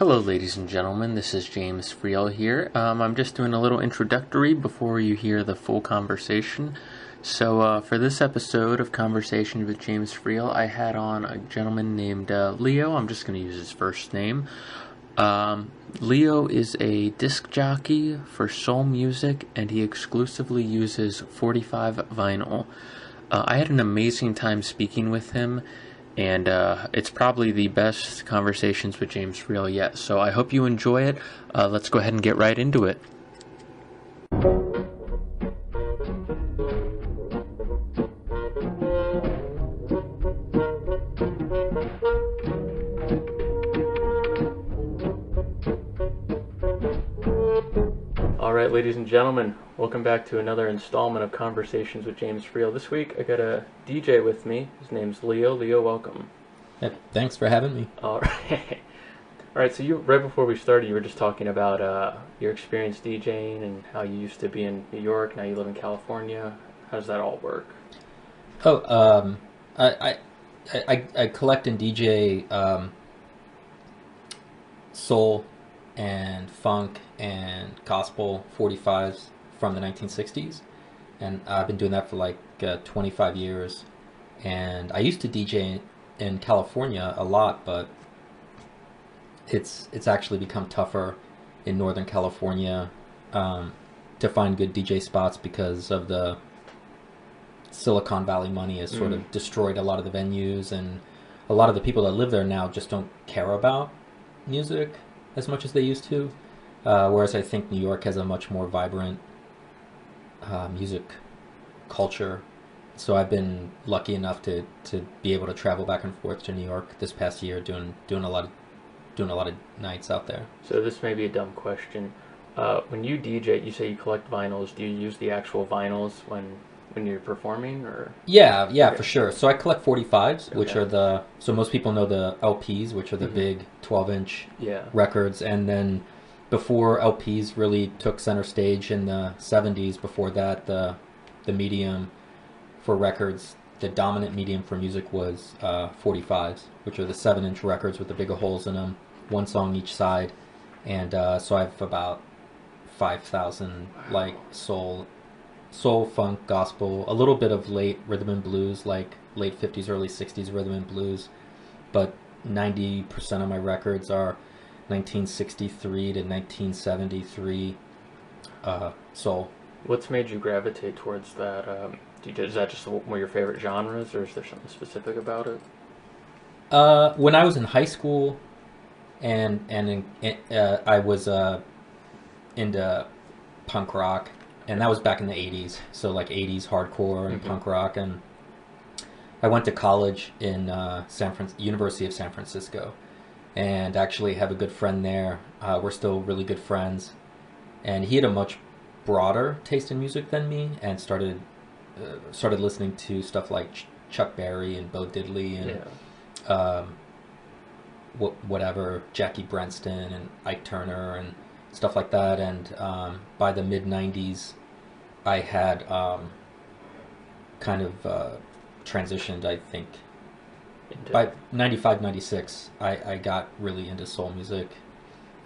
Hello, ladies and gentlemen. This is James Freel here. I'm just doing a little introductory before you hear the full conversation. So, for this episode of Conversation with James Freel, I had on a gentleman named Leo. I'm just going to use his first name. Leo is a disc jockey for soul music, and he exclusively uses 45 vinyl. I had an amazing time speaking with him, and it's probably the best Conversations with James Freel yet. So I hope you enjoy it. Let's go ahead and get right into it. Alright, ladies and gentlemen, welcome back to another installment of Conversations with James Freel. This week I got a DJ with me. His name's Leo. Leo, welcome. Yeah, thanks for having me. Alright, so right before we started, you were just talking about your experience DJing and how you used to be in New York, now you live in California. How does that all work? I collect and DJ soul and funk and gospel 45s from the 1960s, and I've been doing that for like 25 years. And I used to DJ in California a lot, but it's actually become tougher in Northern California to find good DJ spots because of the Silicon Valley money has sort of destroyed a lot of the venues, and a lot of the people that live there now just don't care about music as much as they used to. Whereas I think New York has a much more vibrant music culture. So I've been lucky enough to be able to travel back and forth to New York this past year, doing a lot of nights out there. So this may be a dumb question. When you DJ, you say you collect vinyls. Do you use the actual vinyls when you're performing, or? Yeah, okay. For sure. So I collect 45s, which are so most people know the LPs, which are the big 12-inch records. And then before LPs really took center stage in the 70s, before that, the medium for records, the dominant medium for music was 45s, which are the 7-inch records with the bigger holes in them, one song each side. And so I have about 5,000 like soul, funk, gospel, a little bit of late rhythm and blues, like late 50s, early 60s rhythm and blues. But 90% of my records are 1963 to 1973 soul. What's made you gravitate towards that? Is that just one of your favorite genres, or is there something specific about it? When I was in high school, and I was into punk rock. And that was back in the 80s, so like 80s hardcore and punk rock. And I went to college in University of San Francisco, and actually have a good friend there. We're still really good friends. And he had a much broader taste in music than me, and started listening to stuff like Chuck Berry and Bo Diddley and whatever, Jackie Brenston and Ike Turner and stuff like that. And by the mid-90s, I had kind of transitioned, I think. By 95, 96, I got really into soul music,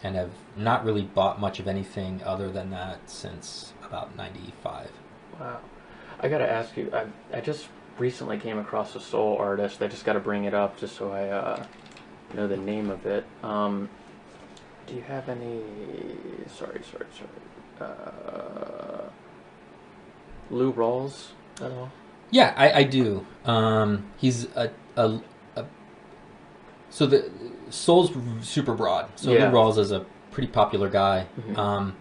and have not really bought much of anything other than that since about 95. Wow. I gotta ask you, I just recently came across a soul artist. I just gotta bring it up just so I know the name of it. Do you have any... Sorry. Lou Rawls at all? Yeah, I do. He's so the soul's super broad. So Lou Rawls is a pretty popular guy.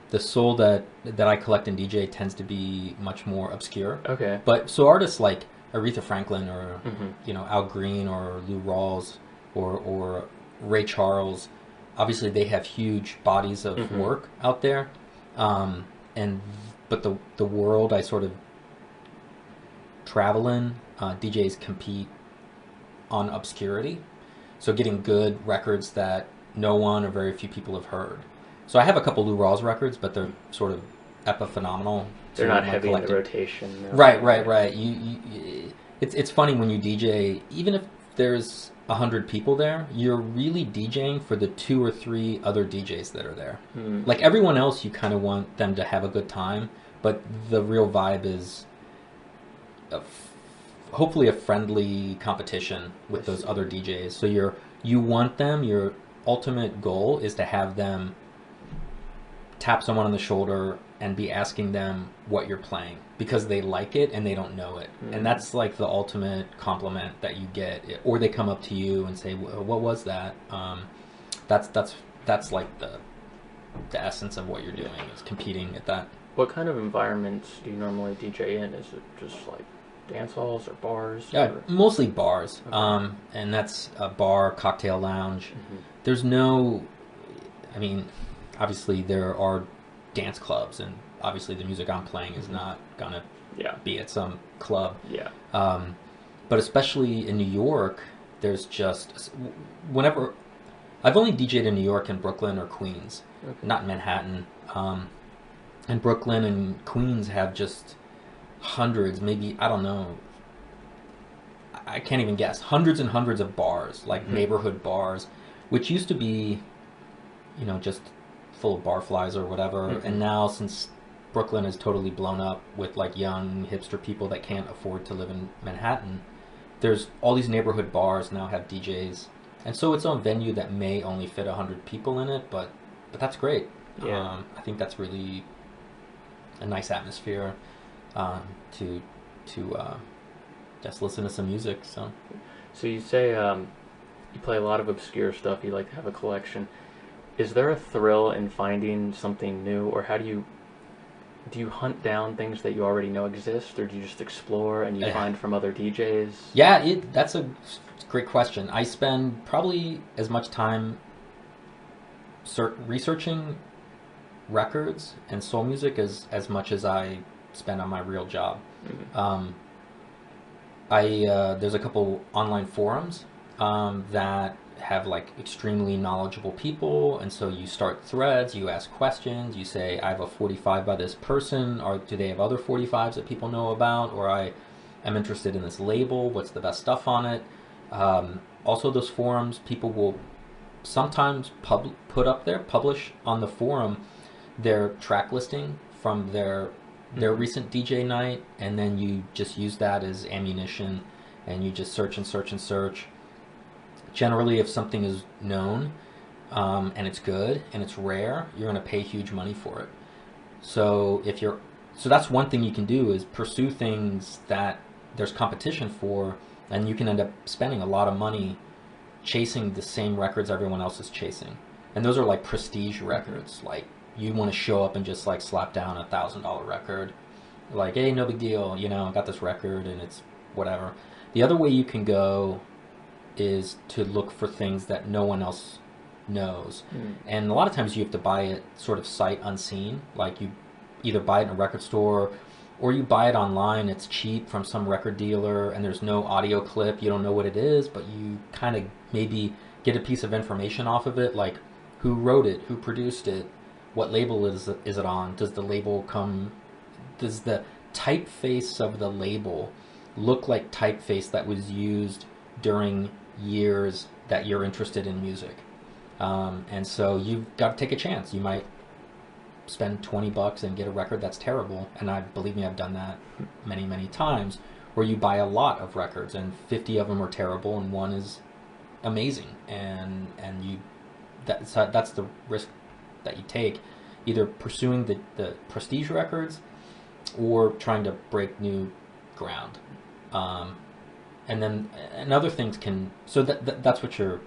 The soul that I collect in DJ tends to be much more obscure. Okay. But so artists like Aretha Franklin, or Al Green, or Lou Rawls, or Ray Charles, obviously they have huge bodies of work out there, but the world I sort of travel in, DJs compete on obscurity, so getting good records that no one or very few people have heard. So I have a couple Lou Rawls records, but they're sort of epiphenomenal. They're not heavy in the rotation. Right. It's funny when you DJ, even if there's 100 people there, you're really DJing for the 2 or 3 other DJs that are there. Like everyone else, you kind of want them to have a good time, but the real vibe is hopefully a friendly competition with those other DJs. So you want them, your ultimate goal is to have them tap someone on the shoulder and be asking them what you're playing because they like it and they don't know it. And that's like the ultimate compliment that you get. Or they come up to you and say, what was that? That's like the essence of what you're doing, is competing at that. What kind of environments do you normally DJ in? Is it just like dance halls or bars? Yeah, or? Mostly bars. Okay. And that's a bar, cocktail lounge. There's no, I mean, obviously there are dance clubs, and obviously the music I'm playing is not gonna be at some club. But especially in New York, there's just, whenever, I've only DJed in New York and Brooklyn or Queens, not in Manhattan. And Brooklyn and Queens have just hundreds, maybe, I don't know, I can't even guess, hundreds and hundreds of bars, like neighborhood bars, which used to be, you know, just full of barflies or whatever. And now, since Brooklyn is totally blown up with like young hipster people that can't afford to live in Manhattan, there's all these neighborhood bars now have DJs. And so it's a venue that may only fit 100 people in it, but that's great. I think that's really a nice atmosphere to just listen to some music. So you say you play a lot of obscure stuff. You like to have a collection. Is there a thrill in finding something new, or how do you hunt down things that you already know exist, or do you just explore and you find from other DJs? Yeah, that's a great question. I spend probably as much time researching records and soul music as much as I spend on my real job. There's a couple online forums that have like extremely knowledgeable people, and so you start threads, you ask questions, you say, I have a 45 by this person, or do they have other 45s that people know about, or I am interested in this label, what's the best stuff on it. Also, those forums, people will sometimes publish on the forum their track listing from their recent DJ night, and then you just use that as ammunition, and you just search and search and search. Generally, if something is known and it's good and it's rare, you're going to pay huge money for it. So that's one thing you can do, is pursue things that there's competition for, and you can end up spending a lot of money chasing the same records everyone else is chasing. And those are like prestige records. Like, you want to show up and just like slap down a $1,000 record, like, hey, no big deal, you know, I got this record and it's whatever. The other way you can go is to look for things that no one else knows. And a lot of times you have to buy it sort of sight unseen. Like, you either buy it in a record store or you buy it online. It's cheap from some record dealer, and there's no audio clip, you don't know what it is, but you kind of maybe get a piece of information off of it, like who wrote it, who produced it, what label is it on, does the typeface of the label look like typeface that was used during years that you're interested in music. And so you've got to take a chance. You might spend $20 and get a record that's terrible, and believe me, I've done that many, many times, where you buy a lot of records and 50 of them are terrible and one is amazing, and that's the risk that you take, either pursuing the prestige records or trying to break new ground. And other things can, so that's what you're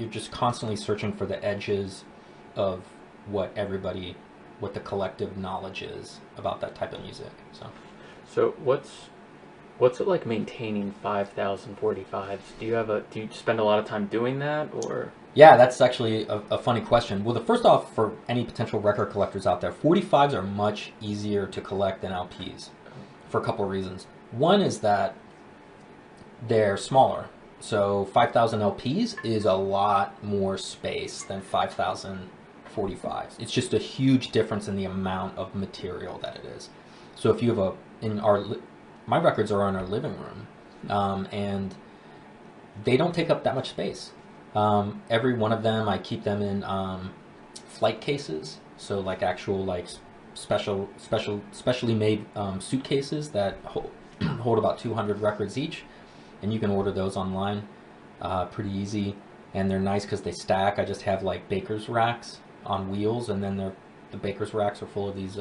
just constantly searching for the edges of what the collective knowledge is about that type of music. So what's it like maintaining 5,000 45s? Do you spend a lot of time doing that, or? Yeah, that's actually a funny question. Well, first off, for any potential record collectors out there, 45s are much easier to collect than LPs for a couple of reasons. One is that they're smaller. So 5,000 LPs is a lot more space than 5,000 45s. It's just a huge difference in the amount of material that it is. So if you have my records are in our living room, and they don't take up that much space. Every one of them, I keep them in flight cases, so like actual like specially made suitcases that hold about 200 records each, and you can order those online pretty easy, and they're nice because they stack. I just have like baker's racks on wheels, and then the baker's racks are full of these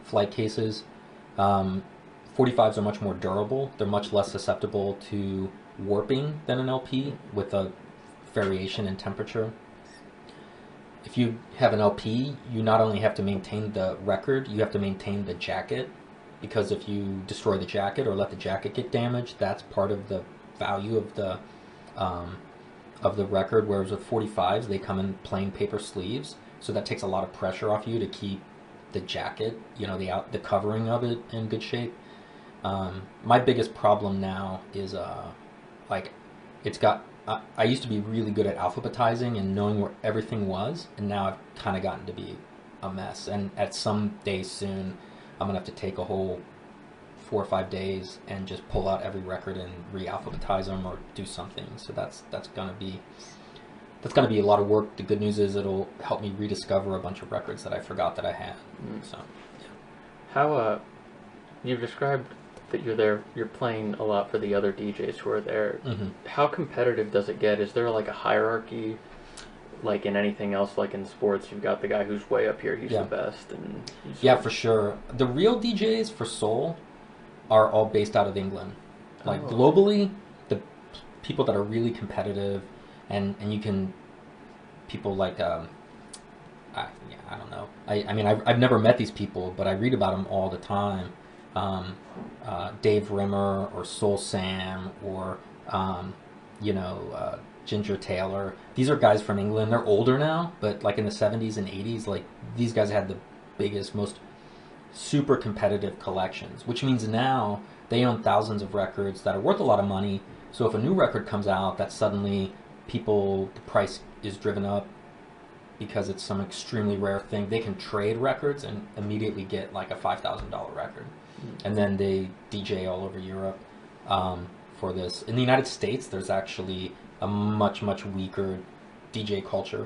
flight cases. 45s are much more durable. They're much less susceptible to warping than an LP with a variation in temperature. If you have an LP, you not only have to maintain the record, you have to maintain the jacket, because if you destroy the jacket or let the jacket get damaged, that's part of the value of the record. Whereas with 45s, they come in plain paper sleeves, so that takes a lot of pressure off you to keep the jacket, the covering of it in good shape. My biggest problem now is I used to be really good at alphabetizing and knowing where everything was, and now I've kind of gotten to be a mess. And at some day soon, I'm gonna have to take a whole 4 or 5 days and just pull out every record and re-alphabetize them or do something. So that's gonna be a lot of work. The good news is it'll help me rediscover a bunch of records that I forgot that I had. So, yeah. How you've described that you're playing a lot for the other DJs who are there. Mm-hmm. How competitive does it get? Is there like a hierarchy, like in anything else, like in sports? You've got the guy who's way up here, he's the best, and for sure. The real DJs for soul are all based out of England. Like globally, the people that are really competitive, and you can, people like I don't know. I mean I've never met these people, but I read about them all the time. Dave Rimmer or Soul Sam or Ginger Taylor. These are guys from England. They're older now, but like in the 70s and 80s, like these guys had the biggest, most super competitive collections, which means now they own thousands of records that are worth a lot of money. So if a new record comes out, that suddenly the price is driven up because it's some extremely rare thing. They can trade records and immediately get like a $5,000 record. And then they DJ all over Europe for this. In the United States, there's actually a much, much weaker DJ culture,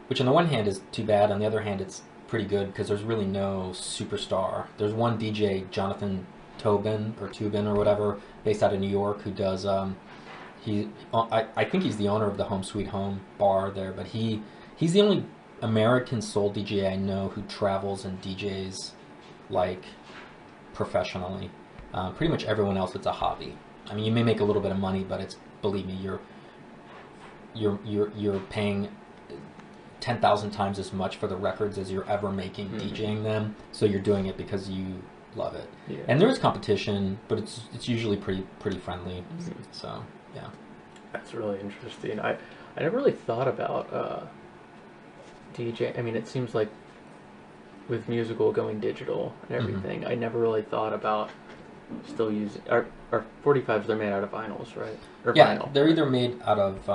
which on the one hand is too bad. On the other hand, it's pretty good because there's really no superstar. There's one DJ, Jonathan Tobin or whatever, based out of New York, who does. I think he's the owner of the Home Sweet Home bar there, but he's the only American soul DJ I know who travels and DJs like professionally. Pretty much everyone else, it's a hobby. I mean, you may make a little bit of money, but it's, believe me, you're paying 10,000 times as much for the records as you're ever making DJing them. So you're doing it because you love it. Yeah. And there is competition, but it's usually pretty friendly. So yeah, that's really interesting. I never really thought about DJ. I mean, it seems like with musical going digital and everything, I never really thought about still using our 45s. They're made out of vinyls, right? Or vinyl. They're either made out of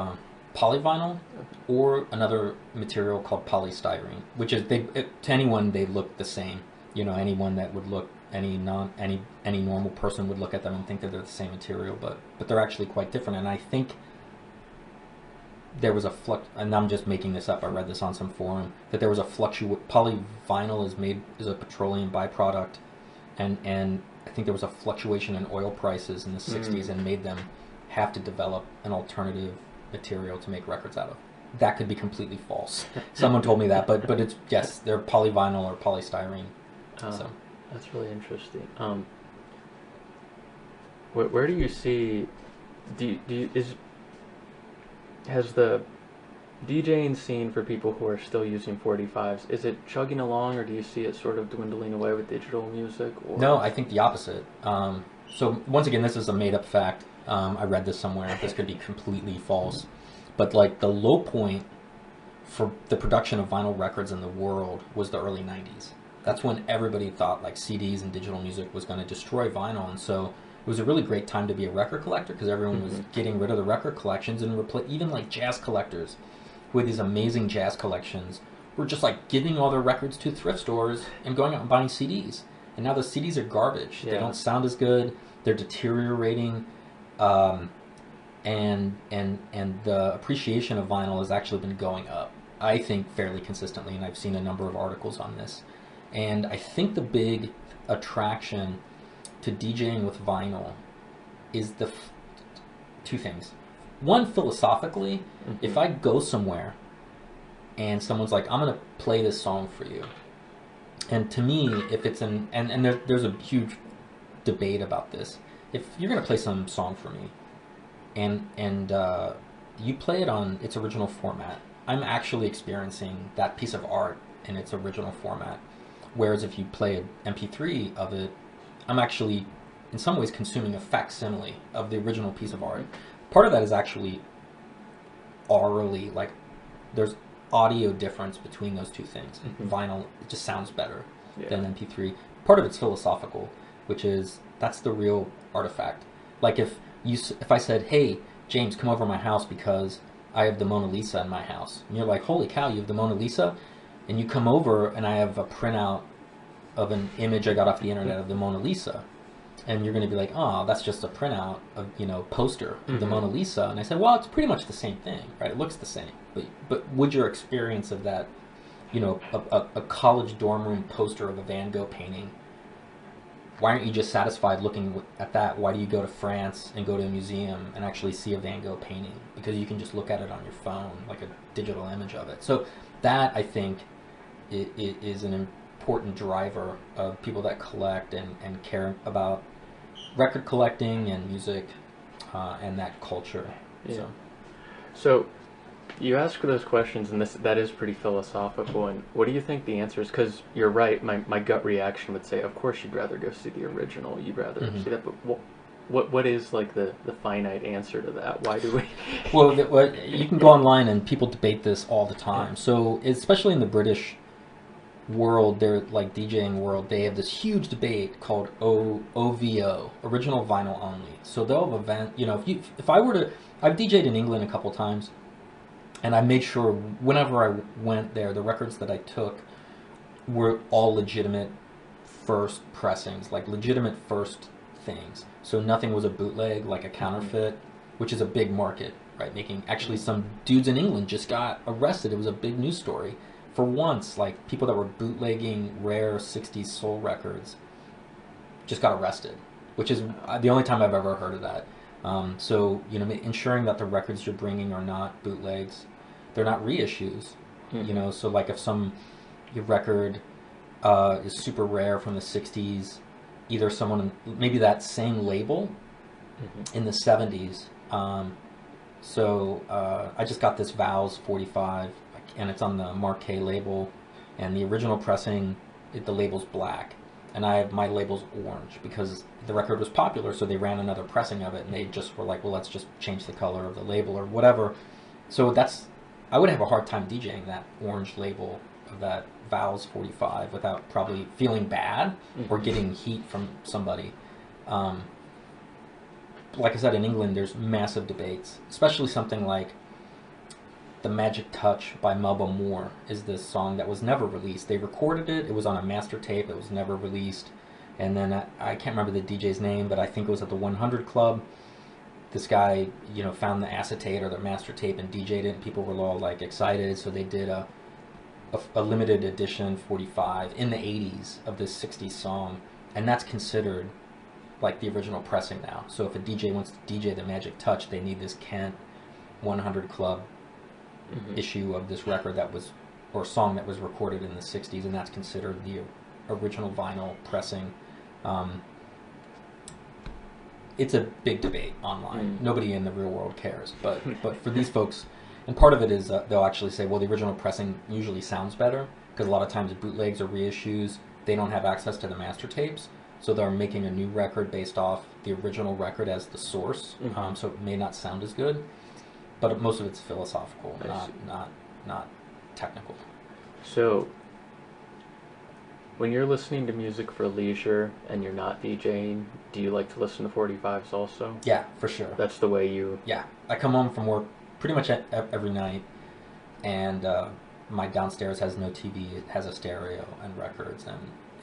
polyvinyl or another material called polystyrene, which is to anyone they look the same. Anyone that would look any normal person would look at them and think that they're the same material, but they're actually quite different. And I think there was and I'm just making this up, I read this on some forum, that there was polyvinyl is a petroleum byproduct, and I think there was a fluctuation in oil prices in the 60s and made them have to develop an alternative material to make records out of. That could be completely false. Someone told me that, but it's, yes, they're polyvinyl or polystyrene. So that's really interesting. Where do you see has the DJing scene for people who are still using 45s, is it chugging along, or do you see it sort of dwindling away with digital music? Or? No, I think the opposite. So once again, this is a made-up fact. I read this somewhere. This could be completely false. But like the low point for the production of vinyl records in the world was the early 90s. That's when everybody thought like CDs and digital music was going to destroy vinyl, and so it was a really great time to be a record collector because everyone was getting rid of the record collections and even like jazz collectors who had these amazing jazz collections were just like giving all their records to thrift stores and going out and buying CDs. And now the CDs are garbage. Yeah. They don't sound as good. They're deteriorating. and the appreciation of vinyl has actually been going up, I think, fairly consistently, and I've seen a number of articles on this. And I think the big attraction to DJing with vinyl is two things. One, philosophically, if I go somewhere and someone's like, I'm going to play this song for you, and to me, if it's and there's a huge debate about this. If you're going to play some song for me, and you play it on its original format, I'm actually experiencing that piece of art in its original format. Whereas if you play an MP3 of it, I'm actually, in some ways, consuming a facsimile of the original piece of art. Part of that is actually aurally, like, there's audio difference between those two things. Vinyl, it just sounds better than MP3. Part of it's philosophical, which is, that's the real artifact. Like if I said, hey, James, come over to my house because I have the Mona Lisa in my house. And you're like, holy cow, you have the Mona Lisa? And you come over and I have a printout of an image I got off the internet of the Mona Lisa. And you're going to be like, oh, that's just a printout of, poster of the Mona Lisa. And I said, well, it's pretty much the same thing, right? It looks the same. But would your experience of that, a college dorm room poster of a Van Gogh painting, why aren't you just satisfied looking at that? Why do you go to France and go to a museum and actually see a Van Gogh painting? Because you can just look at it on your phone, like a digital image of it. So that, I think, is an important driver of people that collect and care about record collecting and music and that culture. Yeah. So you ask those questions, and that is pretty philosophical. And what do you think the answer is? Because you're right. My gut reaction would say, of course, you'd rather go see the original. You'd rather see that. But what is like the finite answer to that? Why do we? Well, you can go online and people debate this all the time. So especially in the British world, they're like DJing world, they have this huge debate called OVO, original vinyl only. So they'll have event, if I were to, I've DJed in England a couple times, and I made sure whenever I went there, the records that I took were all legitimate first pressings, like legitimate first things. So nothing was a bootleg, like a counterfeit, which is a big market, right? Actually some dudes in England just got arrested. It was a big news story. For once, like people that were bootlegging rare 60s soul records just got arrested, which is the only time I've ever heard of that. So, ensuring that the records you're bringing are not bootlegs, they're not reissues, so like if your record is super rare from the 60s, either someone, maybe that same label in the 70s. I just got this Vows 45, and it's on the Marquee label, and the original pressing, the label's black, and my label's orange because the record was popular, so they ran another pressing of it, and they just were like, well, let's just change the color of the label or whatever. So I would have a hard time DJing that orange label of that Vows 45 without probably feeling bad or getting heat from somebody. Like I said, in England, there's massive debates, especially something like The Magic Touch by Melba Moore is this song that was never released. They recorded it. It was on a master tape. It was never released. And then I can't remember the DJ's name, but I think it was at the 100 Club. This guy, found the acetate or the master tape and DJ'd it, and people were all like excited. So they did a limited edition 45 in the 80s of this 60s song, and that's considered like the original pressing now. So if a DJ wants to DJ The Magic Touch, they need this Kent 100 Club issue of this record or song that was recorded in the 60s, and that's considered the original vinyl pressing. It's a big debate online. Nobody in the real world cares, but for these folks, and part of it is they'll actually say, well, the original pressing usually sounds better because a lot of times bootlegs or reissues, they don't have access to the master tapes, so they're making a new record based off the original record as the source, so it may not sound as good. But most of it's philosophical, not technical. So, when you're listening to music for leisure and you're not DJing, do you like to listen to 45s also? Yeah, for sure. That's the way you... Yeah. I come home from work pretty much every night, and my downstairs has no TV. It has a stereo and records,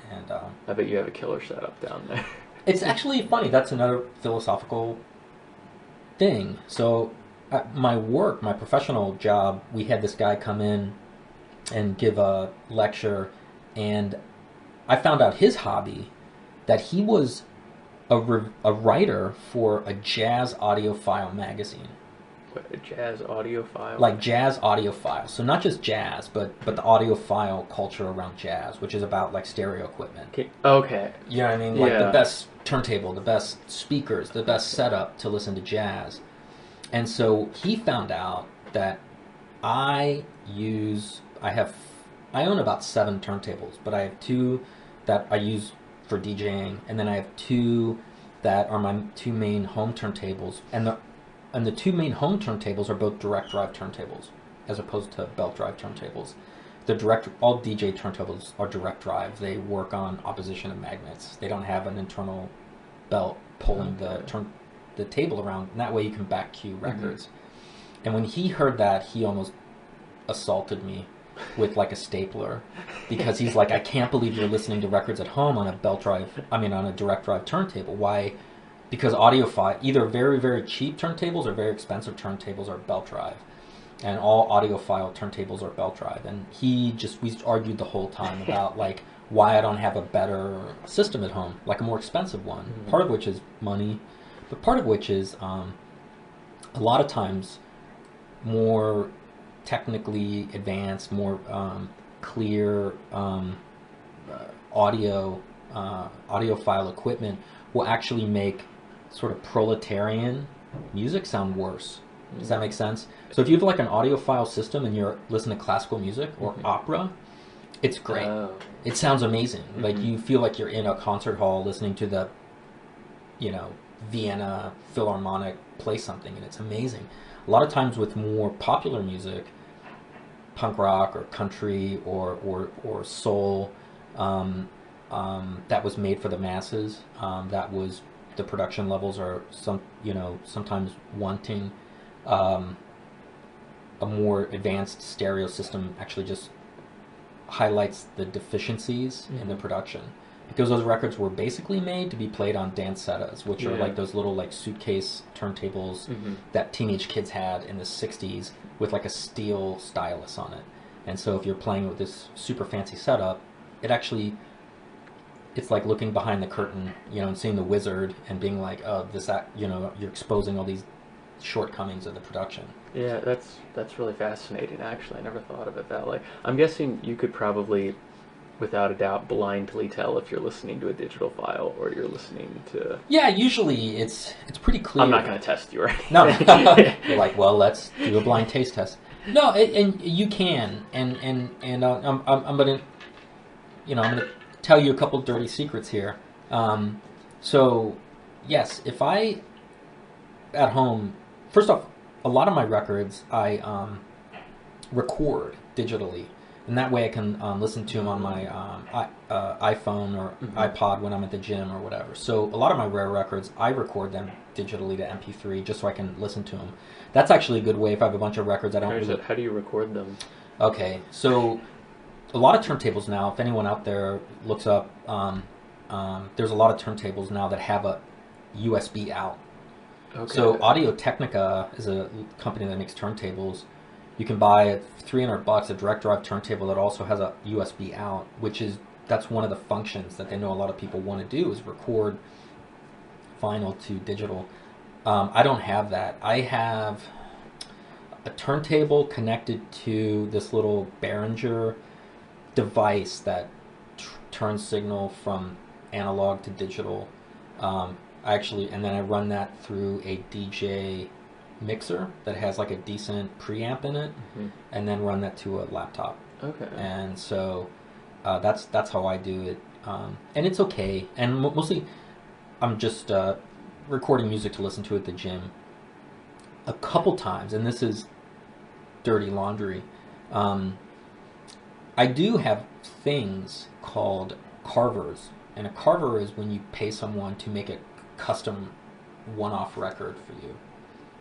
and I bet you have a killer setup down there. It's actually funny. That's another philosophical thing. So at my work, my professional job, we had this guy come in and give a lecture, and I found out his hobby, that he was a writer for a jazz audiophile magazine. What, a jazz audiophile? Like jazz audiophile. So not just jazz, but the audiophile culture around jazz, which is about like stereo equipment. Okay. You know what I mean? Like the best turntable, the best speakers, the best setup to listen to jazz. And so he found out that I own about 7 turntables, but I have 2 that I use for DJing, and then I have 2 that are my 2 main home turntables, and the 2 main home turntables are both direct drive turntables, as opposed to belt drive turntables. All DJ turntables are direct drive. They work on opposition of magnets. They don't have an internal belt pulling the table around, and that way you can back cue records. Mm-hmm. And when he heard that, he almost assaulted me with like a stapler, because he's like, I can't believe you're listening to records at home on a on a direct drive turntable. Why? Because audiophile, either very, very cheap turntables or very expensive turntables are belt drive, and all audiophile turntables are belt drive. And we argued the whole time about like why I don't have a better system at home, like a more expensive one. Mm-hmm. Part of which is money, but part of which is a lot of times more technically advanced, more clear audiophile equipment will actually make sort of proletarian music sound worse. Does that make sense? So if you have like an audiophile system and you're listening to classical music or opera, it's great. It sounds amazing. Mm-hmm. Like you feel like you're in a concert hall listening to the, Vienna Philharmonic play something, and it's amazing. A lot of times with more popular music, punk rock or country or soul, that was made for the masses, the production levels are sometimes wanting a more advanced stereo system actually just highlights the deficiencies in the production, because those records were basically made to be played on dancetas, which are like those little like suitcase turntables that teenage kids had in the 60s with like a steel stylus on it. And so if you're playing with this super fancy setup, it's like looking behind the curtain, and seeing the wizard and being like, oh, you're exposing all these shortcomings of the production. Yeah, that's really fascinating, actually. I never thought of it that way. I'm guessing you could probably, without a doubt, blindly tell if you're listening to a digital file or you're listening to... Yeah, usually it's pretty clear. I'm not going to test you, right? No. You're like, well, let's do a blind taste test. No, and you can, and I'm gonna tell you a couple dirty secrets here. So, yes, if I at home, first off, a lot of my records I record digitally, and that way I can listen to them on my iPhone or iPod when I'm at the gym or whatever. So a lot of my rare records, I record them digitally to MP3 just so I can listen to them. That's actually a good way if I have a bunch of records I don't... How do you record them? Okay, so a lot of turntables now, if anyone out there looks up, there's a lot of turntables now that have a USB out. Okay. So Audio-Technica is a company that makes turntables. You can buy at $300 a direct drive turntable that also has a USB out, that's one of the functions that they know a lot of people want to do, is record vinyl to digital. I don't have that. I have a turntable connected to this little Behringer device that turns signal from analog to digital. And then I run that through a DJ mixer that has like a decent preamp in it, and then run that to a laptop. Okay. And so that's how I do it, and it's okay. And mostly, I'm just recording music to listen to at the gym. A couple times, and this is dirty laundry, I do have things called carvers, and a carver is when you pay someone to make a custom one-off record for you.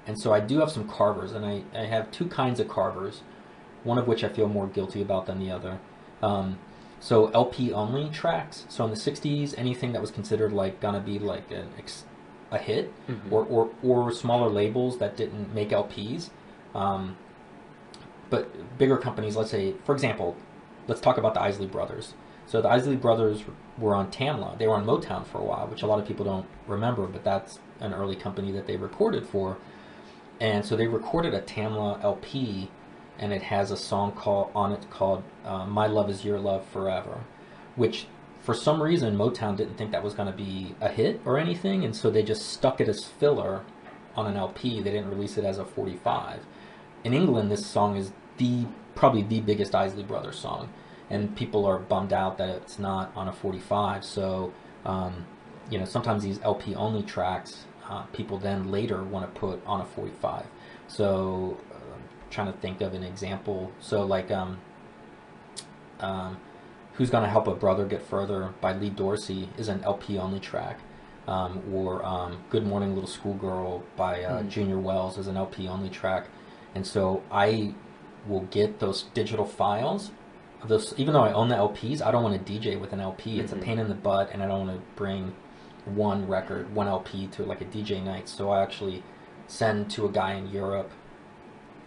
And so I do have some carvers, and I have 2 kinds of carvers, one of which I feel more guilty about than the other. So LP only tracks. So in the 60s, anything that was considered like gonna be like a hit, or smaller labels that didn't make LPs. But bigger companies, let's say, for example, let's talk about the Isley Brothers. So the Isley Brothers were on Tamla. They were on Motown for a while, which a lot of people don't remember, but that's an early company that they recorded for. And so they recorded a Tamla LP, and it has a song called My Love Is Your Love Forever, which for some reason Motown didn't think that was going to be a hit or anything, and so they just stuck it as filler on an LP. They didn't release it as a 45. In England, this song is probably the biggest Isley Brothers song, and people are bummed out that it's not on a 45. So, sometimes these LP only tracks, people then later want to put on a 45. So, trying to think of an example. So, like, Who's Gonna Help a Brother Get Further by Lee Dorsey is an LP only track. Or Good Morning Little Schoolgirl by Junior Wells is an LP only track. And so I will get those digital files. Even though I own the LPs, I don't want to DJ with an LP. It's a pain in the butt, and I don't want to bring one LP to like a DJ night. So I actually send to a guy in Europe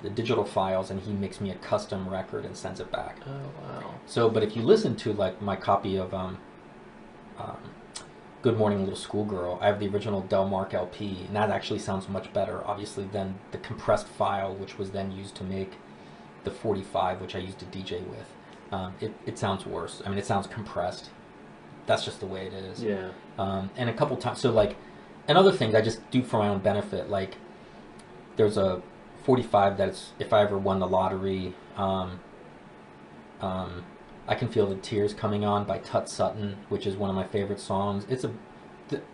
the digital files, and he makes me a custom record and sends it back. Oh, wow. So, but if you listen to like my copy of Good Morning Little Schoolgirl, I have the original Delmark LP, and that actually sounds much better, obviously, than the compressed file, which was then used to make the 45, which I used to DJ with. It sounds worse. I mean, it sounds compressed. That's just the way it is. Yeah. And a couple times, so like, and other things I just do for my own benefit, like, there's a 45 that's, if I ever won the lottery, I Can Feel the Tears Coming On by Tut Sutton, which is one of my favorite songs.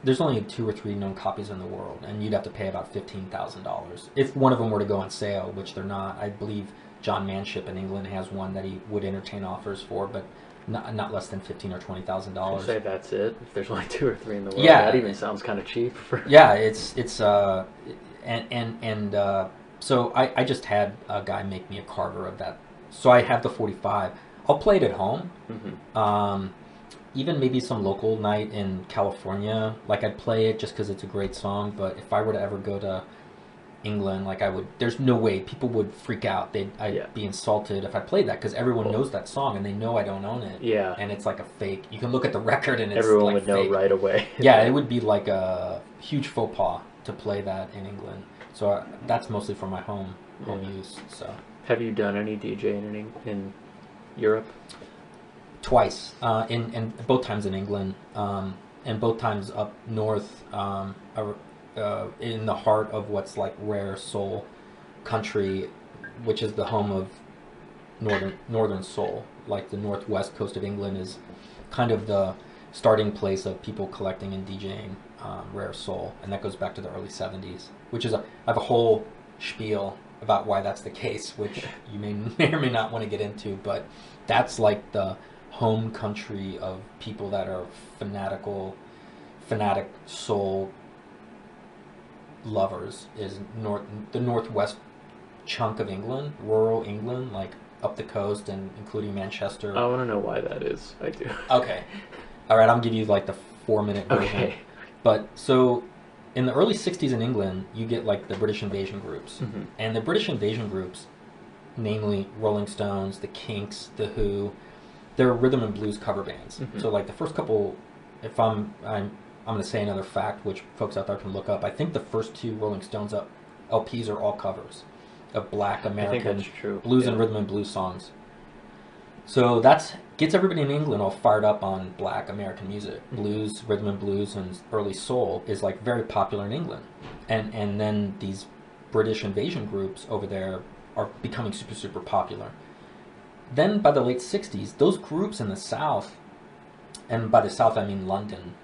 There's only 2 or 3 known copies in the world, and you'd have to pay about $15,000 if one of them were to go on sale, which they're not. I believe John Manship in England has one that he would entertain offers for, but not less than $15,000 or $20,000. Say that's it. If there's only 2 or 3 in the world, yeah, that even sounds kind of cheap. Yeah, so I just had a guy make me a carver of that. So I have the 45. I'll play it at home. Even maybe some local night in California, like I'd play it just because it's a great song. But if I were to ever go to England, like there's no way people would freak out. I'd be insulted if I played that, because everyone knows that song and they know I don't own it. Yeah. And it's like a fake. You can look at the record and it's everyone like would know right away. Yeah, it would be like a huge faux pas to play that in England. So that's mostly for my home use. So. Have you done any DJing in Europe? Twice, in both times in England, and both times up north, in the heart of what's like rare soul country, which is the home of northern soul. Like the northwest coast of England is kind of the starting place of people collecting and DJing rare soul, and that goes back to the early 70s. Which is I have a whole spiel about why that's the case, which you may or may not want to get into, but that's like the home country of people that are fanatic soul lovers, is the northwest chunk of England, rural England, like up the coast and including Manchester. I want to know why that is. I do. Okay. All right, I'll give you like the 4-minute version. Okay. But so in the early 60s in England, you get like the British invasion groups. And the British invasion groups, namely Rolling Stones, the Kinks, the Who, they're rhythm and blues cover bands. So like the first couple, if I'm going to say another fact, which folks out there can look up, I think the first 2 Rolling Stones LPs are all covers of Black American blues and rhythm and blues songs. So that gets everybody in England all fired up on Black American music. Blues, rhythm and blues, and early soul is like very popular in England. And then these British invasion groups over there are becoming super, super popular. Then by the late 60s, those groups in the South, and by the South I mean London,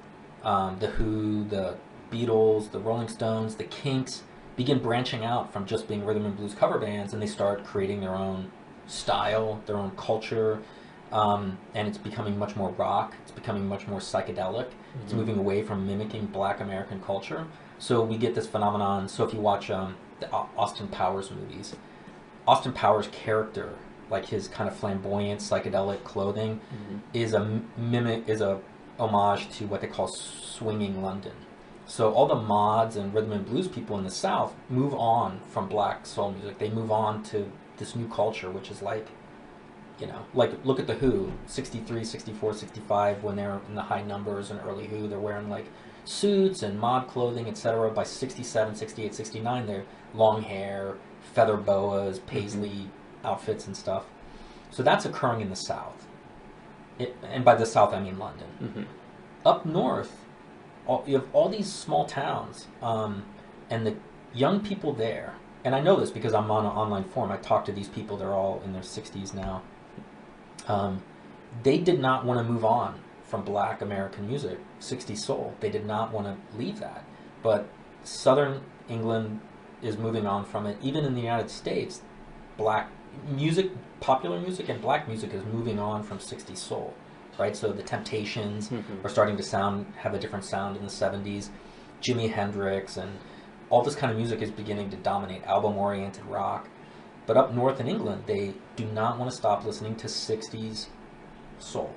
the Who, the Beatles, the Rolling Stones, the Kinks, begin branching out from just being rhythm and blues cover bands, and they start creating their own style, their own culture, and it's becoming much more rock, it's becoming much more psychedelic, it's moving away from mimicking Black American culture. So we get this phenomenon. So if you watch the Austin Powers movies, Austin Powers' character, like his kind of flamboyant psychedelic clothing, is a homage to what they call swinging London, So all the mods and rhythm and blues people in the South move on from black soul music. They move on to this new culture, which is like, like look at the Who, 63, 64, 65, when they're in the high numbers and early Who, they're wearing like suits and mod clothing, etc. By 67, 68, 69, they're long hair, feather boas, paisley outfits and stuff. So that's occurring in the South. And by the South, I mean London. Up north, you have all these small towns, and the young people there, and I know this because I'm on an online forum. I talk to these people. They're all in their 60s now. They did not want to move on from black American music, 60s soul. They did not want to leave that. But Southern England is moving on from it. Even in the United States, black music, popular music and black music is moving on from 60s soul, right? So the Temptations are starting to have a different sound in the 70s. Jimi Hendrix and all this kind of music is beginning to dominate album-oriented rock. But up north in England, they do not want to stop listening to 60s soul.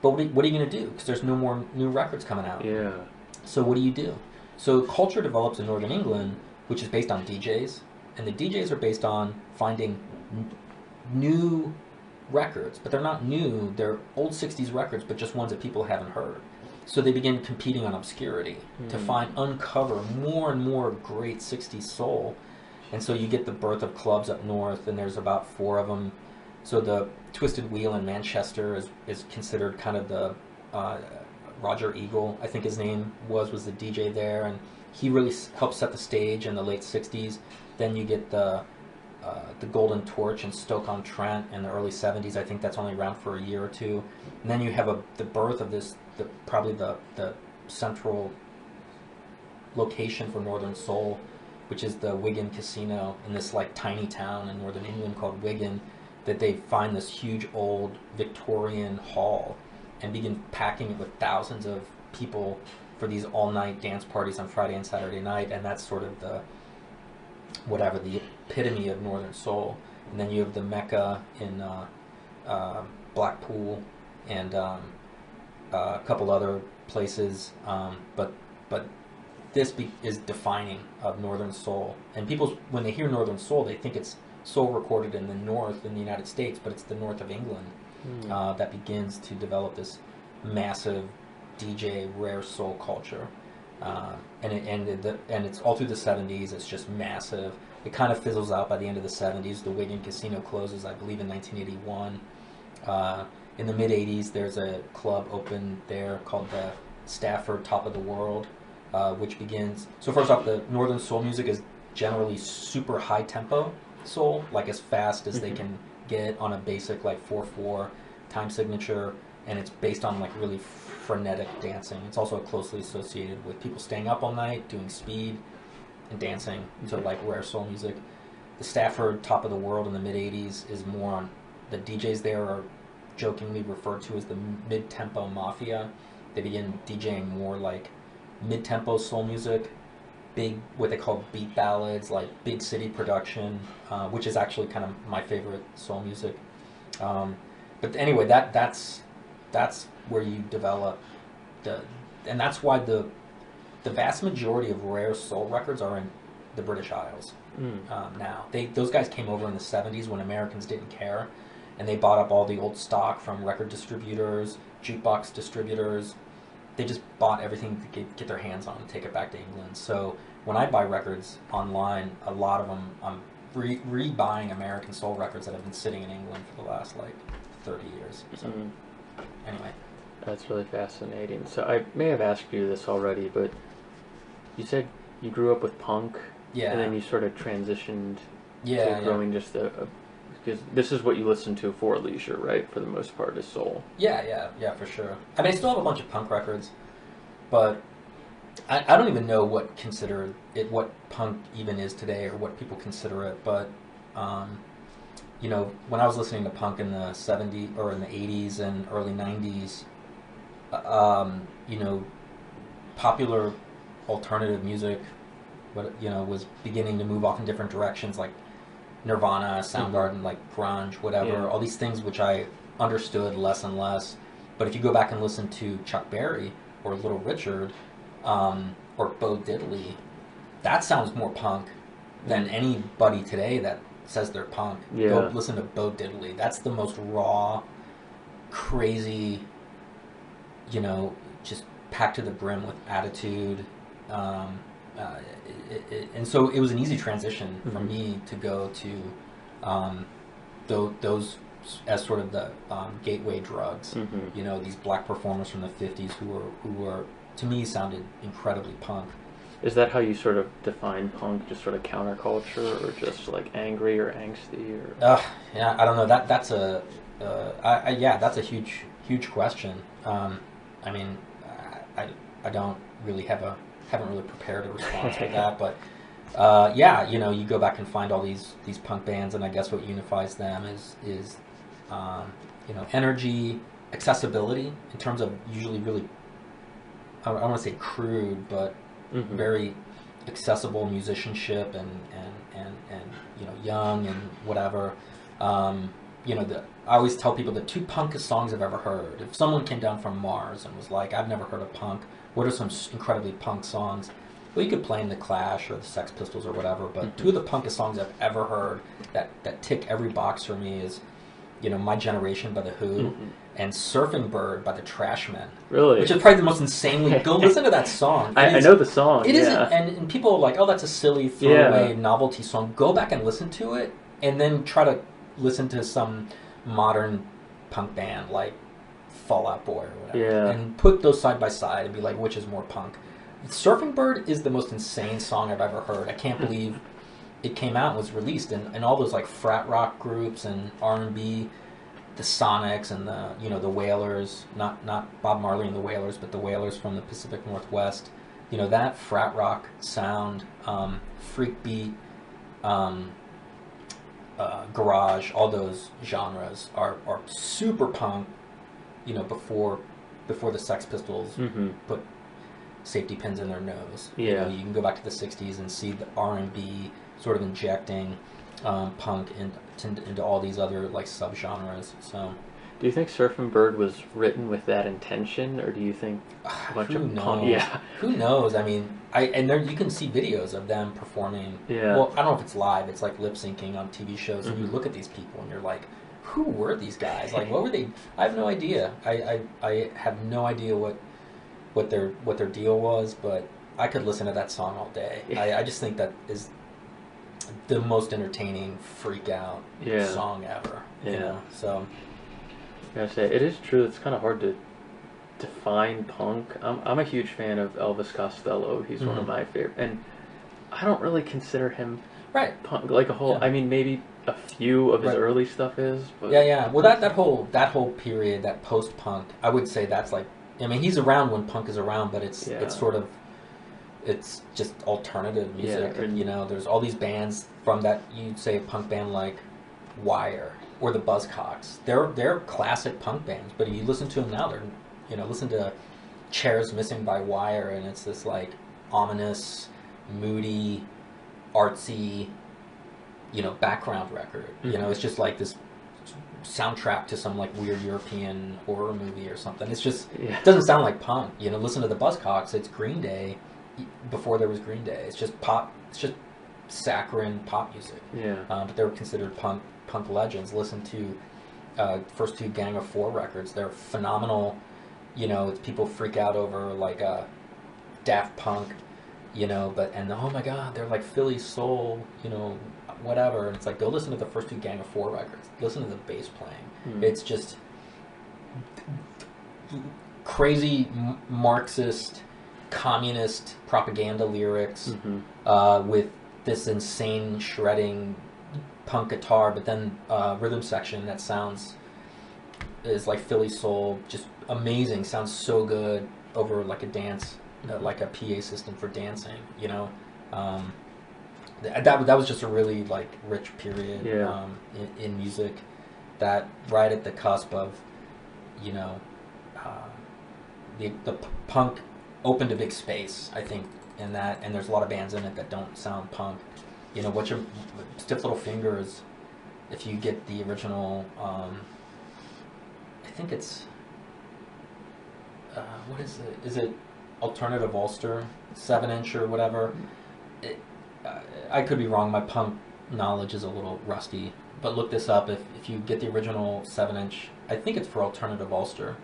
But what are you going to do? Because there's no more new records coming out. Yeah. So what do? So culture develops in northern England, which is based on DJs. And the DJs are based on finding new records. But they're not new. They're old 60s records, but just ones that people haven't heard. So they begin competing on obscurity to uncover more and more great 60s soul. And so you get the birth of clubs up north, and there's about 4 of them. So the Twisted Wheel in Manchester is considered kind of the Roger Eagle, I think his name was the DJ there, and he really helped set the stage in the late 60s. Then you get the Golden Torch in Stoke-on-Trent in the early 70s. I think that's only around for a year or two. And then you have the birth of this, probably the central location for Northern Soul, which is the Wigan Casino in this like tiny town in northern England called Wigan, that they find this huge old Victorian hall and begin packing it with thousands of people for these all-night dance parties on Friday and Saturday night, and that's sort of the epitome of Northern Soul. And then you have the Mecca in Blackpool and a couple other places, but this is defining of Northern Soul. And people, when they hear Northern Soul, they think it's soul recorded in the north in the United States, but it's the north of England that begins to develop this massive DJ rare soul culture. And it's all through the 70s. It's just massive. It kind of fizzles out by the end of the 70s. The Wigan Casino closes, I believe, in 1981. In the mid 80s, there's a club open there called the Stafford Top of the World, which begins. So first off, the Northern Soul music is generally super high tempo soul, like as fast as they can get on a basic like 4/4 time signature, and it's based on like really frenetic dancing. It's also closely associated with people staying up all night, doing speed and dancing to like rare soul music. The Stafford Top of the World in the mid 80s is more on, the DJs there are jokingly referred to as the mid-tempo mafia. They begin DJing more like mid-tempo soul music, big, what they call beat ballads, like big city production, which is actually kind of my favorite soul music. But anyway, that's where you develop and that's why the vast majority of rare soul records are in the British Isles now. Those guys came over in the 70s when Americans didn't care, and they bought up all the old stock from record distributors, jukebox distributors. They just bought everything to get their hands on and take it back to England. So when I buy records online, a lot of them I'm re-buying American soul records that have been sitting in England for the last like 30 years. So anyway. That's really fascinating. So I may have asked you this already, but you said you grew up with punk, and then you sort of transitioned to growing just because this is what you listen to for leisure, right? For the most part, is soul. Yeah, for sure. I mean, I still have a bunch of punk records, but I don't even know what punk even is today, or what people consider it. But when I was listening to punk in the 70s or in the 80s and early 90s, popular alternative music, was beginning to move off in different directions, like Nirvana, Soundgarden, like grunge, whatever, all these things which I understood less and less. But if you go back and listen to Chuck Berry or Little Richard, or Bo Diddley, that sounds more punk than anybody today that says they're punk. Yeah. Go listen to Bo Diddley. That's the most raw, crazy, just packed to the brim with attitude. And so it was an easy transition for me to go to those as sort of the gateway drugs. These black performers from the 50s who were to me sounded incredibly punk. Is that how you sort of define punk? Just sort of counterculture, or just like angry or angsty, or? Yeah, I don't know. That's a that's a huge question. I mean, I don't really haven't really prepared a response to that, but you go back and find all these punk bands, and I guess what unifies them is energy, accessibility in terms of usually really, I don't want to say crude, but very accessible musicianship and young and whatever. I always tell people the two punkest songs I've ever heard. If someone came down from Mars and was like, I've never heard of punk, what are some incredibly punk songs? Well, you could play in the Clash or the Sex Pistols or whatever, but two of the punkest songs I've ever heard that tick every box for me is, My Generation by The Who and Surfing Bird by the Trashmen. Really? Which is probably the most insanely... Go listen to that song. I know the song, It isn't, and people are like, oh, that's a silly throwaway novelty song. Go back and listen to it, and then try to listen to some modern punk band like Fall Out Boy or whatever, and put those side by side and be like, which is more punk? Surfing Bird is the most insane song I've ever heard. I can't believe it came out and was released, and all those like frat rock groups and R&B, the Sonics and the Wailers, not Bob Marley and the Wailers, but the Wailers from the Pacific Northwest. That frat rock sound, freak beat, garage, all those genres are super punk. Before the Sex Pistols put safety pins in their nose. You can go back to the 60s and see the R&B sort of injecting punk into all these other like subgenres. So, do you think Surfing Bird was written with that intention, or do you think a bunch of punk? Yeah, who knows? I mean, you can see videos of them performing. Yeah. Well, I don't know if it's live. It's like lip syncing on TV shows, and you look at these people and you're like, who were these guys? Like, what were they? I have no idea. I have no idea what their deal was, but I could listen to that song all day. I just think that is the most entertaining freak out song ever. So I gotta say, it is true. It's kind of hard to define punk. I'm a huge fan of Elvis Costello. He's one of my favorite, and I don't really consider him punk like a whole. Yeah. I mean, maybe a few of his early stuff is, but Well, that whole period, that post punk, I would say that's like. I mean, he's around when punk is around, but it's sort of, it's just alternative music. There's all these bands from that, you'd say a punk band like Wire or the Buzzcocks. They're classic punk bands, but if you listen to them now, listen to Chairs Missing by Wire, and it's this like ominous, moody, artsy, background record. It's just like this soundtrack to some like weird European horror movie or something. It's just it doesn't sound like punk. Listen to the Buzzcocks. It's Green Day before there was Green Day. It's just pop. It's just saccharine pop music. But they were considered punk legends. Listen to first two Gang of Four records. They're phenomenal. People freak out over like Daft Punk. Oh my God, they're like Philly soul. Whatever, and it's like, go listen to the first two Gang of Four records. Listen to the bass playing. It's just crazy Marxist, communist propaganda lyrics with this insane shredding punk guitar, but then rhythm section that is like Philly soul, just amazing. Sounds so good over like a dance, like a PA system for dancing. That was just a really like rich period in music, that right at the cusp of the punk opened a big space, I think, in that, and there's a lot of bands in it that don't sound punk. What's your Stiff Little Fingers? If you get the original, I think it's what is it? Is it alternative Ulster 7-inch or whatever. I could be wrong. My punk knowledge is a little rusty, but look this up. If you get the original 7-inch, I think it's for alternative Ulster.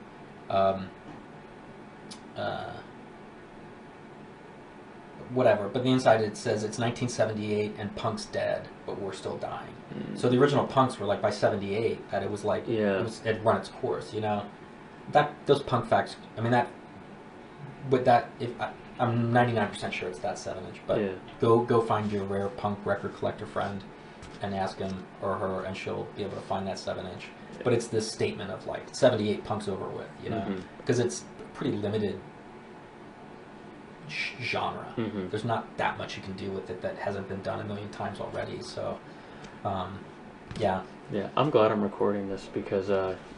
Whatever, but the inside it says it's 1978 and punk's dead, but we're still dying. So the original punks were like by 78 that it was like it had run its course, you know. That those punk facts. I mean I'm 99% sure it's that 7-inch, but go find your rare punk record collector friend and ask him or her, and she'll be able to find that 7-inch. But it's this statement of like 78 punk's over with, you know, because it's pretty limited genre. There's not that much you can do with it that hasn't been done a million times already. So, yeah. I'm glad I'm recording this because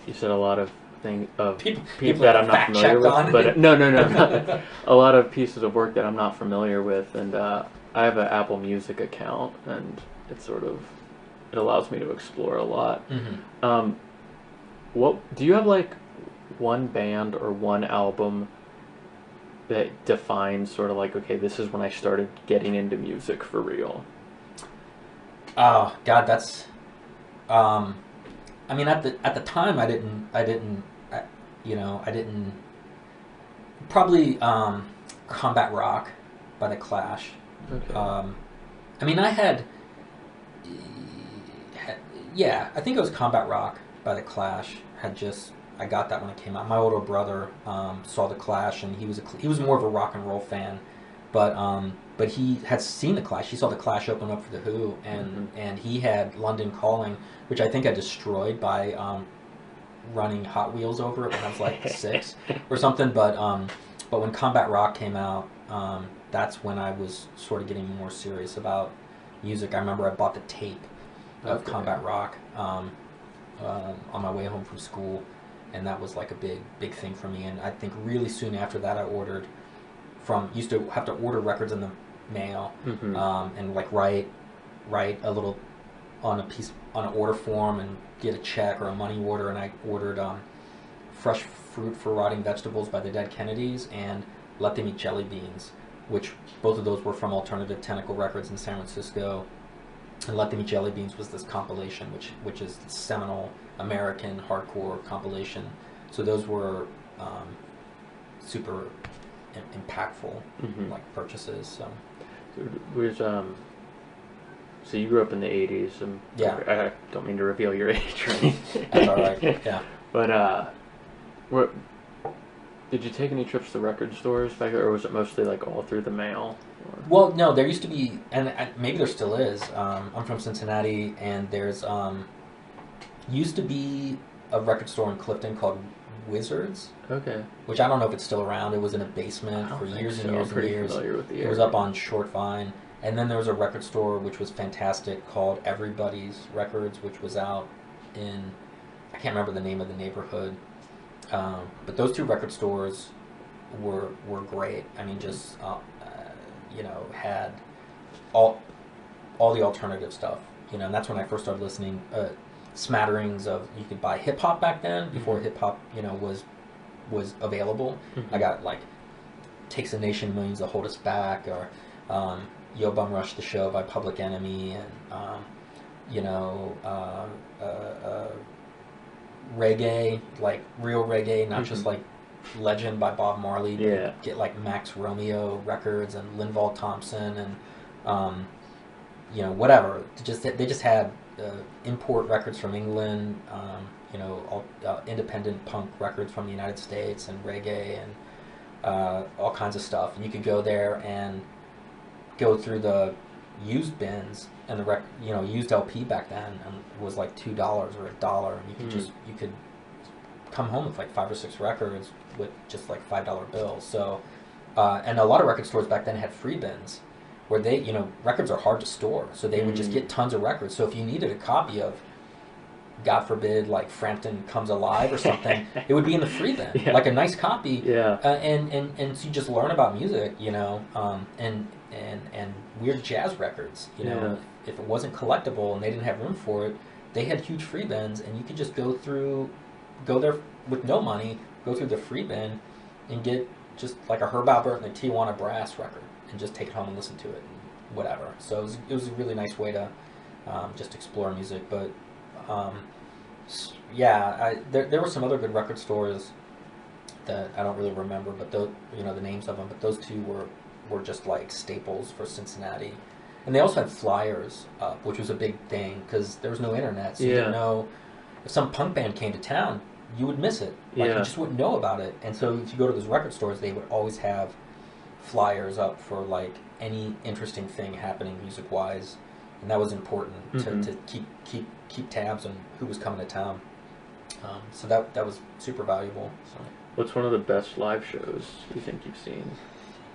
you said a lot of things of people that I'm not familiar with. But no, a lot of pieces of work that I'm not familiar with, and I have an Apple Music account, and it allows me to explore a lot. What do you have, like one band or one album that defines sort of like, okay, this is when I started getting into music for real? Oh God, that's. I mean, at the time, I didn't. Probably Combat Rock by The Clash. Okay. I mean, I think it was Combat Rock by The Clash. I got that when it came out. My older brother saw The Clash, and he was more of a rock and roll fan, but he had seen The Clash. He saw The Clash open up for The Who, and he had London Calling, which I think I destroyed by running Hot Wheels over it when I was like 6 or something. But when Combat Rock came out, that's when I was sort of getting more serious about music. I remember I bought the tape of Combat Rock on my way home from school. And that was like a big thing for me. And I think really soon after that, I used to have to order records in the mail, and like write a little on an order form and get a check or a money order. And I ordered Fresh Fruit for Rotting Vegetables by the Dead Kennedys and Let Them Eat Jelly Beans, which both of those were from Alternative Tentacle Records in San Francisco. And Let Them Eat Jelly Beans was this compilation, which is the seminal American hardcore compilation. So those were super impactful, like purchases. So you grew up in the 80s. And yeah. I don't mean to reveal your age or anything. That's all right. Yeah. But did you take any trips to record stores back there, or was it mostly like all through the mail? Well, no, there used to be, and maybe there still is. I'm from Cincinnati, and there's used to be a record store in Clifton called Wizards. Okay. Which I don't know if it's still around. It was in a basement for years and years and years. It was up on Short Vine. And then there was a record store which was fantastic called Everybody's Records, which was out in, I can't remember the name of the neighborhood. But those two record stores were great. I mean, just had all the alternative stuff. And that's when I first started listening. Smatterings of, you could buy hip hop back then before hip hop was available. I got like Takes a Nation, Millions to Hold Us Back, or Yo Bum Rush the Show by Public Enemy, and reggae, like real reggae, not just like Legend by Bob Marley. Yeah. Get like Max Romeo records and Linval Thompson and whatever. They just had import records from England, independent punk records from the United States, and reggae, and all kinds of stuff. And you could go there and go through the used bins, and the used LP back then was like $2 or $1, and you could come home with like 5 or 6 records with just like $5 bills. So, and a lot of record stores back then had free bins, where they, records are hard to store, so they would just get tons of records. So if you needed a copy of, God forbid, like Frampton Comes Alive or something, it would be in the free bin, like a nice copy. Yeah. And so you just learn about music, and weird jazz records, If it wasn't collectible and they didn't have room for it, they had huge free bins, and you could just go there with no money, go through the free bin and get just like a Herb Alpert and a Tijuana Brass record, and just take it home and listen to it and whatever. So it was a really nice way to just explore music. But yeah, there were some other good record stores that I don't really remember, but those, the names of them. But those two were just like staples for Cincinnati, and they also had flyers up, which was a big thing because there was no internet, so you didn't know if some punk band came to town, you would miss it. Like you just wouldn't know about it. And so if you go to those record stores, they would always have flyers up for like any interesting thing happening music wise, and that was important to keep tabs on who was coming to town. So that was super valuable. So. What's one of the best live shows you think you've seen?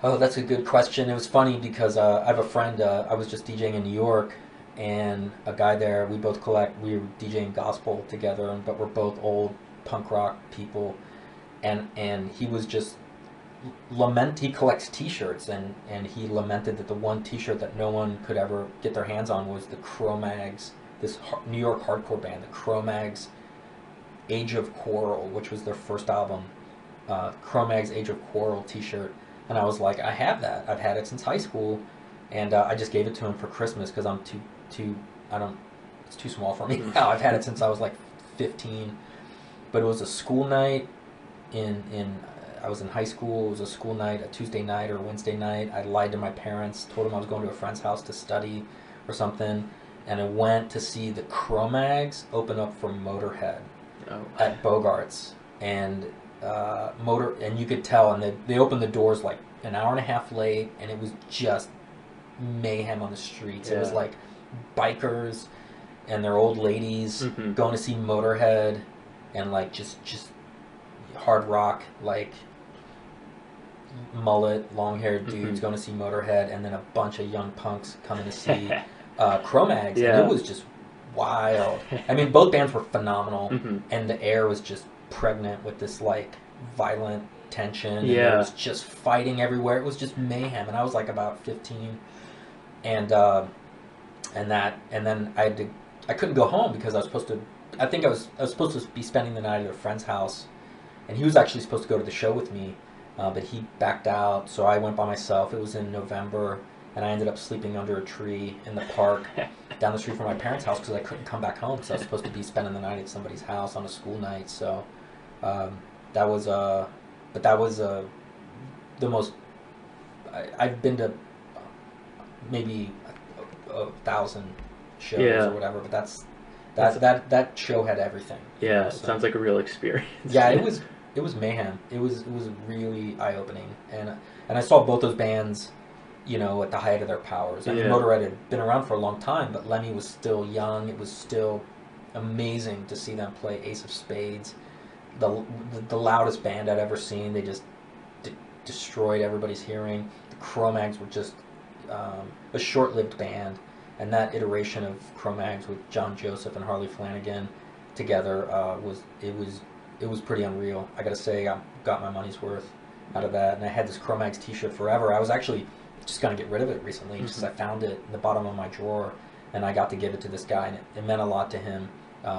Oh, that's a good question. It was funny because I have a friend, I was just DJing in New York, and a guy there, we were DJing gospel together, but we're both old punk rock people, and he was just he collects t-shirts, and he lamented that the one t-shirt that no one could ever get their hands on was the Cro-Mags, this New York hardcore band, the Cro-Mags Age of Quarrel, which was their first album, Cro-Mags Age of Quarrel t-shirt. And I was like, I have that. I've had it since high school, and I just gave it to him for Christmas because it's too small for me now. I've had it since I was like 15, but it was a school night I was in high school. It was a school night, a Tuesday night or a Wednesday night. I lied to my parents, told them I was going to a friend's house to study or something, and I went to see the Cro-Mags open up for Motorhead at Bogart's, and you could tell, and they opened the doors like an hour and a half late, and it was just mayhem on the streets. It was like bikers and their old ladies going to see Motorhead, and like just hard rock, like mullet, long-haired dudes going to see Motorhead, and then a bunch of young punks coming to see Cro-Mags, and it was just wild. I mean, both bands were phenomenal, and the air was just pregnant with this like violent tension, and there was just fighting everywhere. It was just mayhem, and I was like about 15, and then I couldn't go home because I was supposed to. I think I was supposed to be spending the night at a friend's house, and he was actually supposed to go to the show with me, but he backed out, so I went by myself. It was in November, and I ended up sleeping under a tree in the park down the street from my parents' house because I couldn't come back home because I was supposed to be spending the night at somebody's house on a school night. So that was the most. I've been to maybe 1,000 shows or whatever, but that show had everything. Yeah, it sounds like a real experience. Yeah, it was mayhem. It was really eye-opening, and I saw both those bands, at the height of their powers. I mean, Motorhead had been around for a long time, but Lemmy was still young. It was still amazing to see them play Ace of Spades, the loudest band I'd ever seen. They just destroyed everybody's hearing. The Cro-Mags were just a short-lived band, and that iteration of Cro-Mags with John Joseph and Harley Flanagan together it was pretty unreal. I gotta say, I got my money's worth out of that, and I had this Cro-Mags t-shirt forever. I was actually just gonna get rid of it recently, just I found it in the bottom of my drawer, and I got to give it to this guy, and it meant a lot to him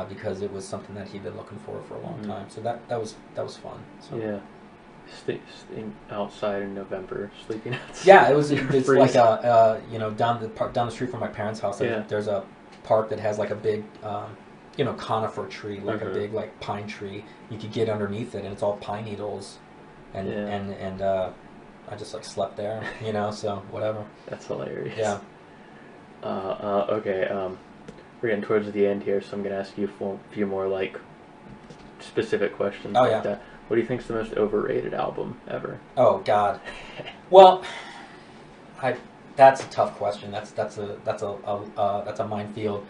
because it was something that he'd been looking for a long time. So that was fun. So. Yeah. Staying outside in November, sleeping outside. Yeah, it's like down the street from my parents' house. There's a park that has like a big conifer tree, like a big like pine tree. You could get underneath it, and it's all pine needles, and I just like slept there, so whatever. That's hilarious. Yeah. Okay. We're getting towards the end here, so I'm gonna ask you a few more like specific questions. That. What do you think's the most overrated album ever? Oh God. Well, that's a tough question. That's a minefield.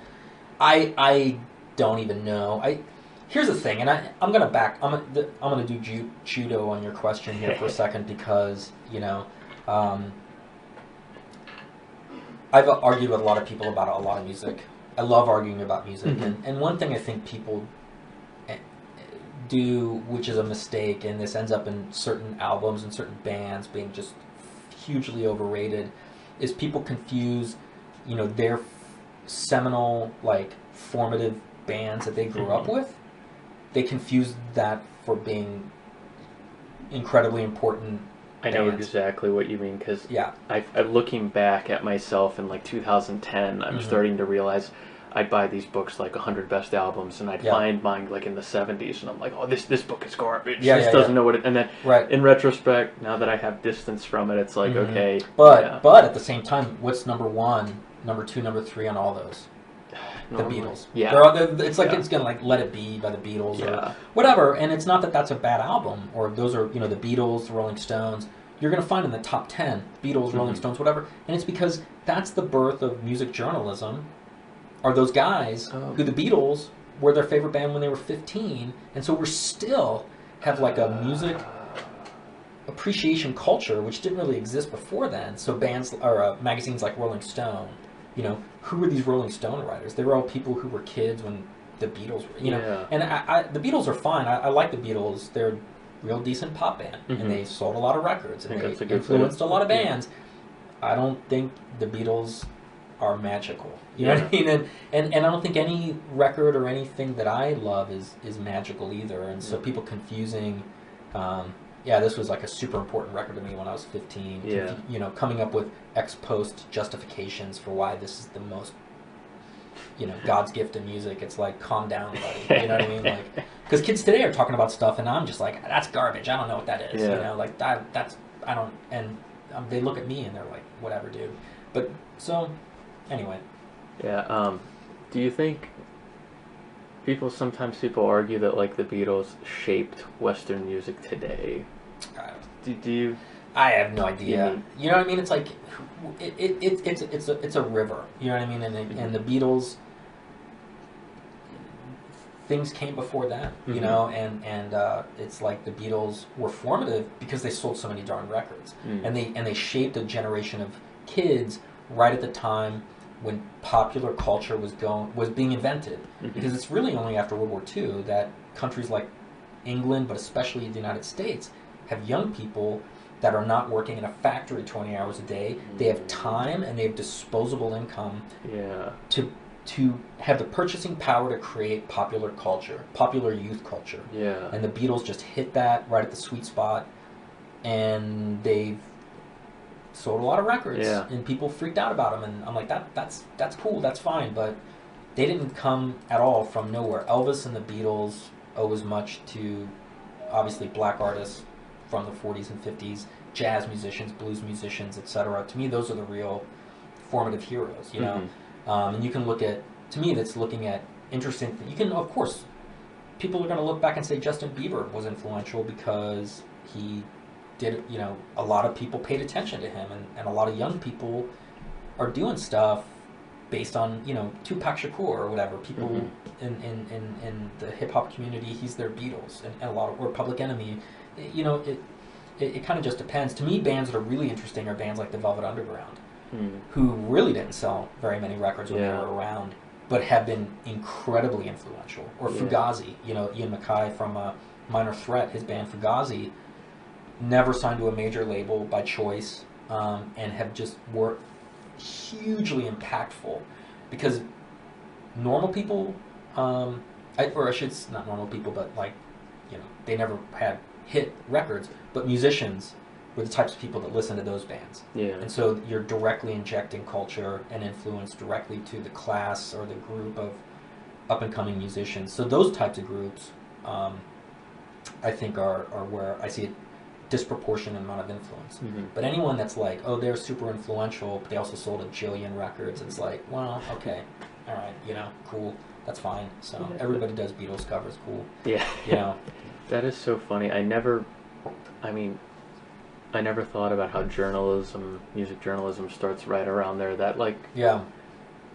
I don't even know. Here's the thing, and I'm gonna do judo on your question here for a second because I've argued with a lot of people about a lot of music. I love arguing about music, and one thing I think people do, which is a mistake, and this ends up in certain albums and certain bands being just hugely overrated, is people confuse, their seminal, like, formative bands that they grew up with. They confuse that for being incredibly important I know exactly what you mean, because looking back at myself in like 2010, I'm starting to realize I'd buy these books like 100 best albums, and I'd find mine like in the 70s, and I'm like, oh, this book is garbage. This doesn't know what it. And then in retrospect, now that I have distance from it, it's like okay. But at the same time, what's number 1, number 2, number 3 on all those? The Beatles. It's like it's gonna like Let It Be by the Beatles or whatever, and it's not that that's a bad album, or those are the Beatles, the Rolling Stones. You're gonna find in the top 10 Beatles, Rolling Stones, whatever, and it's because that's the birth of music journalism. Are those guys who the Beatles were their favorite band when they were 15, and so we're still have like a music appreciation culture which didn't really exist before then. So bands or magazines like Rolling Stone. Who were these Rolling Stone writers? They were all people who were kids when the Beatles were, And the Beatles are fine. I like the Beatles. They're a real decent pop band, and they sold a lot of records, and they influenced a lot of bands. I don't think the Beatles are magical. You know what I mean? And I don't think any record or anything that I love is magical either. And so people confusing... this was like a super important record to me when I was 15. Coming up with ex post justifications for why this is the most, God's gift to music. It's like, calm down, buddy. You know what I mean? Like, because kids today are talking about stuff, and I'm just like, that's garbage. I don't know what that is. I don't. And they look at me and they're like, whatever, dude. But so, anyway. Yeah. Do you think sometimes people argue that like the Beatles shaped Western music today? Do you? I have no idea. You know what I mean? It's like it's a river. You know what I mean? And the Beatles, things came before that. And it's like the Beatles were formative because they sold so many darn records, and they shaped a generation of kids right at the time when popular culture was being invented. Because it's really only after World War II that countries like England, but especially the United States, have young people that are not working in a factory 20 hours a day. They have time and they have disposable income to have the purchasing power to create popular culture, popular youth culture. And the Beatles just hit that right at the sweet spot, and they've sold a lot of records, and people freaked out about them, and I'm like, that's cool, that's fine, but they didn't come at all from nowhere. Elvis and the Beatles owe as much to, obviously, black artists from the 40s and 50s, jazz musicians, blues musicians, etc. To me, those are the real formative heroes, and you can look at, to me, that's looking at interesting, you can, of course, people are going to look back and say Justin Bieber was influential because he did, a lot of people paid attention to him, and a lot of young people are doing stuff based on, Tupac Shakur or whatever. People in the hip hop community, he's their Beatles, and a lot of, or Public Enemy. It kind of just depends. To me, bands that are really interesting are bands like the Velvet Underground, who really didn't sell very many records when they were around, but have been incredibly influential. Or Fugazi, Ian MacKaye from Minor Threat, his band Fugazi, never signed to a major label by choice, and have just worked hugely impactful, because normal people, not normal people, but like, they never had hit records, but musicians were the types of people that listen to those bands. And so you're directly injecting culture and influence directly to the class or the group of up-and-coming musicians. So those types of groups, I think, are where I see a disproportionate amount of influence. But anyone that's like, oh, they're super influential, but they also sold a jillion records, it's like, well, okay, all right, cool, that's fine. So everybody does Beatles covers, cool. That is so funny. I never thought about how music journalism starts right around there. That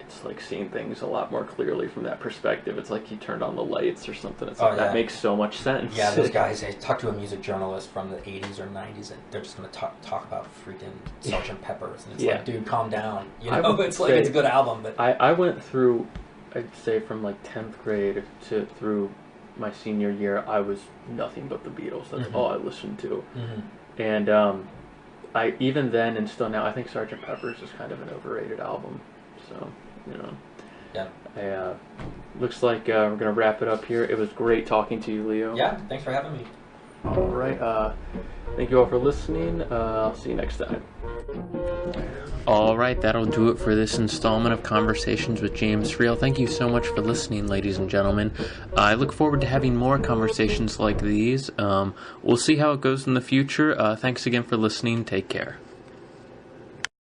it's like seeing things a lot more clearly from that perspective. It's like you turned on the lights or something. It's like, that makes so much sense. Yeah, those guys, they talk to a music journalist from the 80s or 90s, and they're just going to talk about freaking Sgt. Pepper's. And it's like, dude, calm down. It's like, it's a good album. But I went through, I'd say from like 10th grade through my senior year, I was nothing but the Beatles. That's all I listened to. And I even then and still now, I think Sgt. Pepper's is kind of an overrated album. So, Yeah. Looks like we're going to wrap it up here. It was great talking to you, Leo. Yeah, thanks for having me. All right. Thank you all for listening. I'll see you next time. All right, that'll do it for this installment of Conversations with James Freel. Thank you so much for listening, ladies and gentlemen. I look forward to having more conversations like these. We'll see how it goes in the future. Thanks again for listening. Take care.